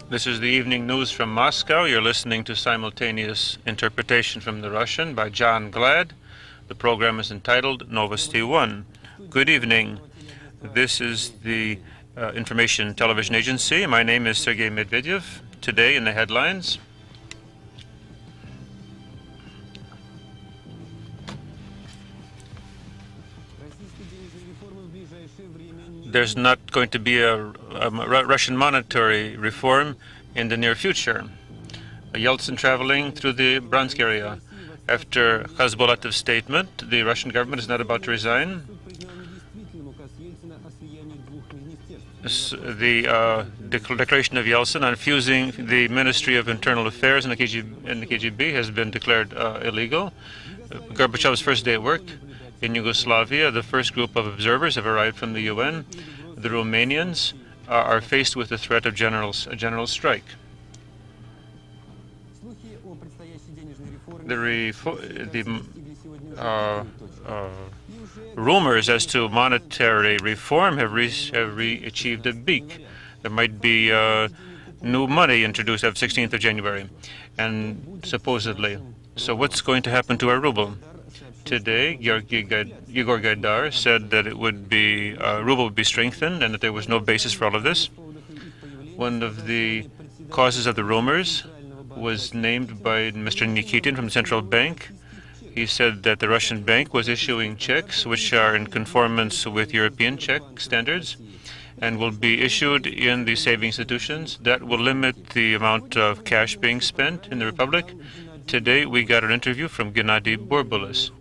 This is the evening news from Moscow. You're listening to simultaneous interpretation from the Russian by John Glad. The program is entitled Novosti 1. Good evening. This is the information television agency. My name is Sergei Medvedev. Today in the headlines, there's not going to be a Russian monetary reform in the near future. Yeltsin traveling through the Bryansk area. After Khasbulatov's statement, the Russian government is not about to resign. The declaration of Yeltsin on fusing the Ministry of Internal Affairs and the KGB has been declared illegal. Gorbachev's first day at work. In Yugoslavia, the first group of observers have arrived from the UN. The Romanians are faced with the threat of a general strike. The rumors as to monetary reform have achieved a peak. There might be new money introduced on the 16th of January, and supposedly. So what's going to happen to our ruble? Today, Igor Gaidar said that it would be ruble would be strengthened and that there was no basis for all of this. One of the causes of the rumors was named by Mr. Nikitin from the central bank. He said that the Russian bank was issuing checks which are in conformance with European check standards and will be issued in the saving institutions. That will limit the amount of cash being spent in the Republic. Today, we got an interview from Gennady Borbulis.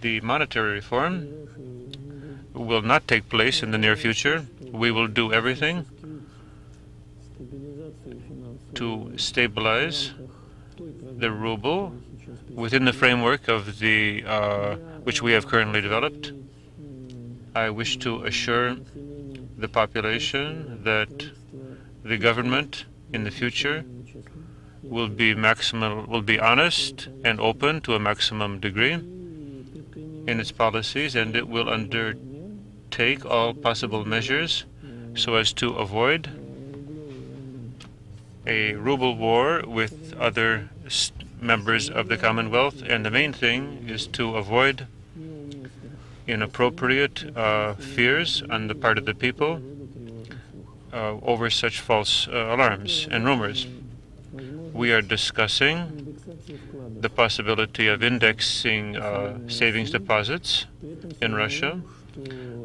The monetary reform will not take place in the near future. We will do everything to stabilize the ruble within the framework of the which we have currently developed. I wish to assure the population that the government in the future will be honest and open to a maximum degree in its policies, and it will undertake all possible measures so as to avoid a ruble war with other members of the Commonwealth. And the main thing is to avoid inappropriate fears on the part of the people over such false alarms and rumors. We are discussing the possibility of indexing savings deposits in Russia,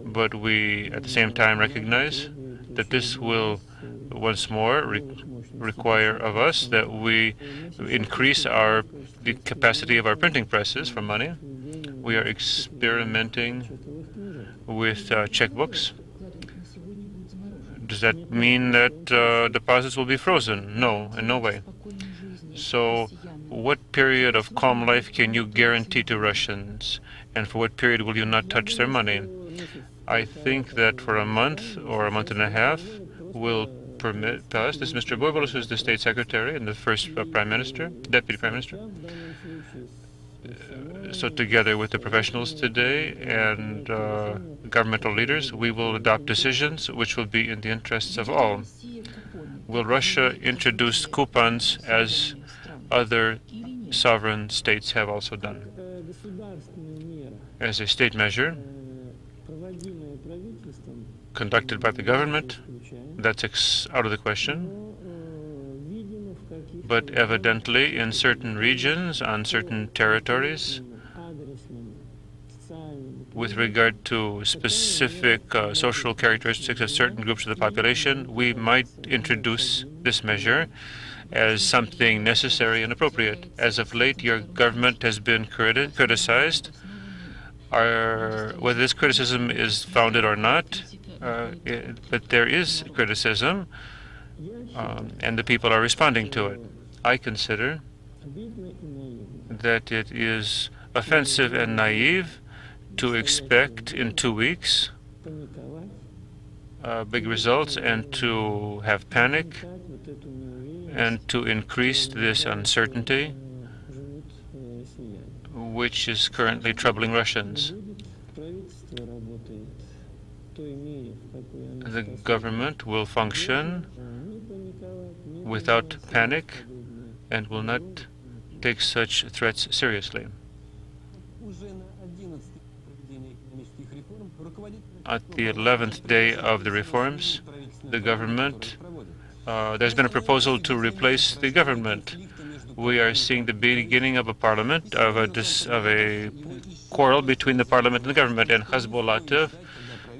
but we at the same time recognize that this will once more require of us that we increase the capacity of our printing presses for money. We are experimenting with checkbooks. Does that mean that deposits will be frozen? No, in no way. So what period of calm life can you guarantee to Russians? And for what period will you not touch their money? I think that for a month or a month and a half will permit us. This is Mr. Borbulis, who is the State Secretary and the first Deputy Prime Minister. So together with the professionals today and governmental leaders, we will adopt decisions which will be in the interests of all. Will Russia introduce coupons as other sovereign states have also done? As a state measure conducted by the government, that's out of the question. But evidently in certain regions, on certain territories, with regard to specific social characteristics of certain groups of the population, we might introduce this measure as something necessary and appropriate. As of late, your government has been criticized. Whether this criticism is founded or not, but there is criticism, and the people are responding to it. I consider that it is offensive and naive to expect in 2 weeks big results and to have panic and to increase this uncertainty which is currently troubling Russians. The government will function without panic and will not take such threats seriously. At the 11th day of the reforms, the government, there's been a proposal to replace the government. We are seeing the beginning of a parliament, of a quarrel between the parliament and the government. And Hezbollah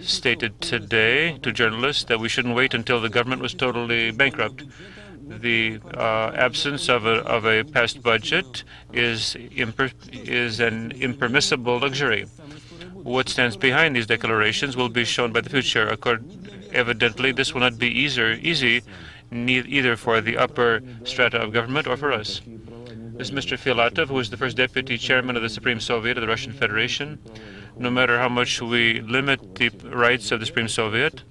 stated today to journalists that we shouldn't wait until the government was totally bankrupt. The absence of a passed budget is an impermissible luxury. What stands behind these declarations will be shown by the future. Evidently, this will not be easy either for the upper strata of government or for us. This is Mr. Filatov, who is the first deputy chairman of the Supreme Soviet of the Russian Federation. No matter how much we limit the rights of the Supreme Soviet,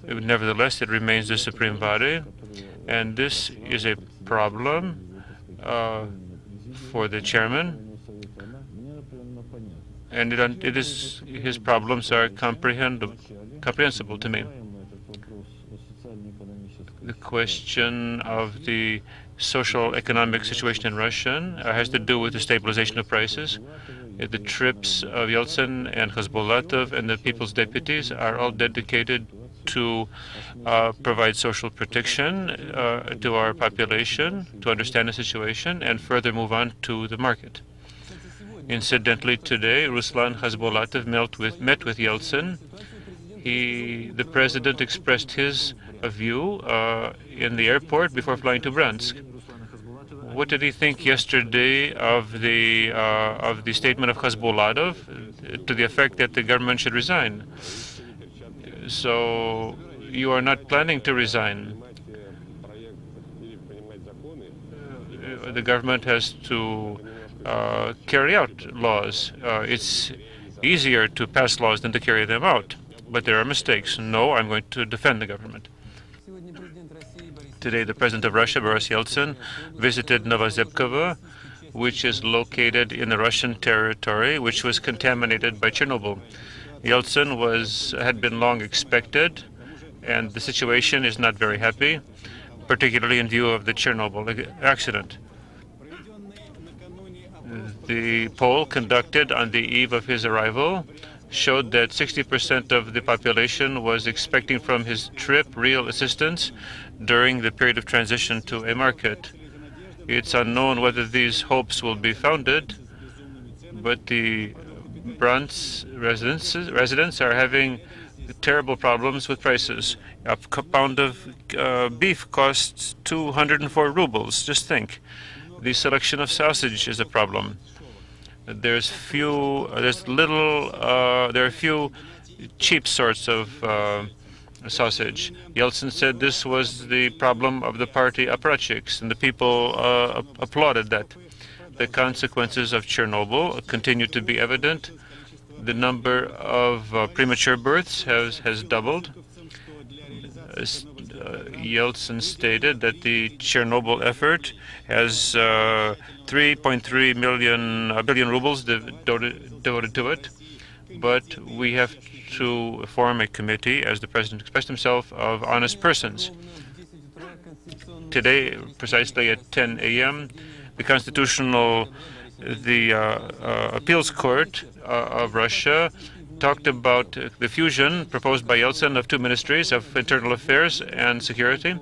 nevertheless, it remains the supreme body. And this is a problem for the chairman. And his problems are comprehensible to me. The question of the social economic situation in Russia has to do with the stabilization of prices. The trips of Yeltsin and Hezbollah and the people's deputies are all dedicated to provide social protection to our population, to understand the situation, and further move on to the market. Incidentally, today, Ruslan Hezbollah met with Yeltsin. The president expressed his view in the airport before flying to Bryansk. What did he think yesterday of the statement of Hezbollah to the effect that the government should resign? So you are not planning to resign. The government has to carry out laws. It's easier to pass laws than to carry them out. But there are mistakes. No, I'm going to defend the government. Today, the President of Russia, Boris Yeltsin, visited Novozebkovo, which is located in the Russian territory, which was contaminated by Chernobyl. Yeltsin had been long expected, and the situation is not very happy, particularly in view of the Chernobyl accident. The poll conducted on the eve of his arrival showed that 60% of the population was expecting from his trip real assistance during the period of transition to a market. It's unknown whether these hopes will be founded, but the Bryansk residents are having terrible problems with prices. A pound of beef costs 204 rubles. Just think. The selection of sausage is a problem. There are few cheap sorts of sausage. Yeltsin said this was the problem of the party apparatchiks, and the people applauded that. The consequences of Chernobyl continue to be evident. The number of premature births has doubled. Yeltsin stated that the Chernobyl effort has 3.3 billion rubles devoted to it, but we have to form a committee, as the president expressed himself, of honest persons. Today, precisely at 10 a.m., the appeals court of Russia talked about the fusion proposed by Yeltsin of two ministries of internal affairs and security,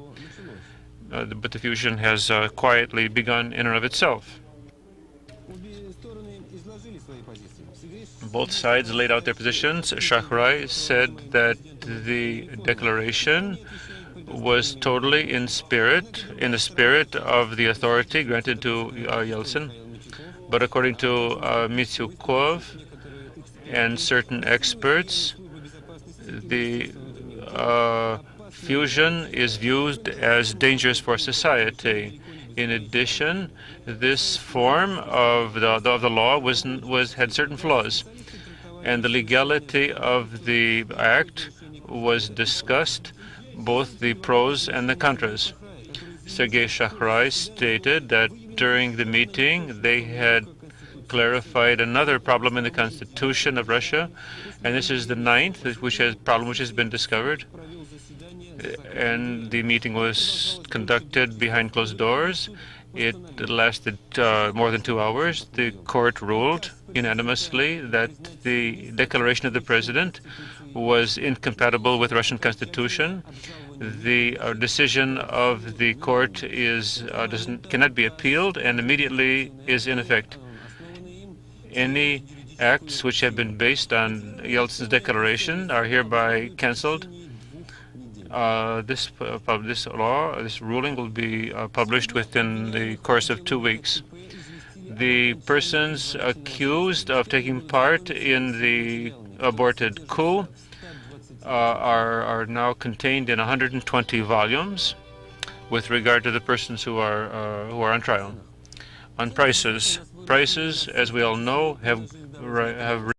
but the fusion has quietly begun in and of itself. Both sides laid out their positions. Shahrai said that the declaration was totally in the spirit of the authority granted to Yeltsin. But according to Mitsyukov and certain experts, the fusion is viewed as dangerous for society. In addition, this form of the law had certain flaws, and the legality of the act was discussed, both the pros and the contras. Sergei Shahrai stated that during the meeting they had clarified another problem in the Constitution of Russia, and this is the ninth problem which has been discovered. and the meeting was conducted behind closed doors. It lasted more than 2 hours. The court ruled unanimously that the declaration of the president was incompatible with Russian Constitution. The decision of the court cannot be appealed and immediately is in effect. Any acts which have been based on Yeltsin's declaration are hereby cancelled. This ruling will be published within the course of 2 weeks. The persons accused of taking part in the aborted coup are now contained in 120 volumes with regard to the persons who are on trial. On prices, as we all know, have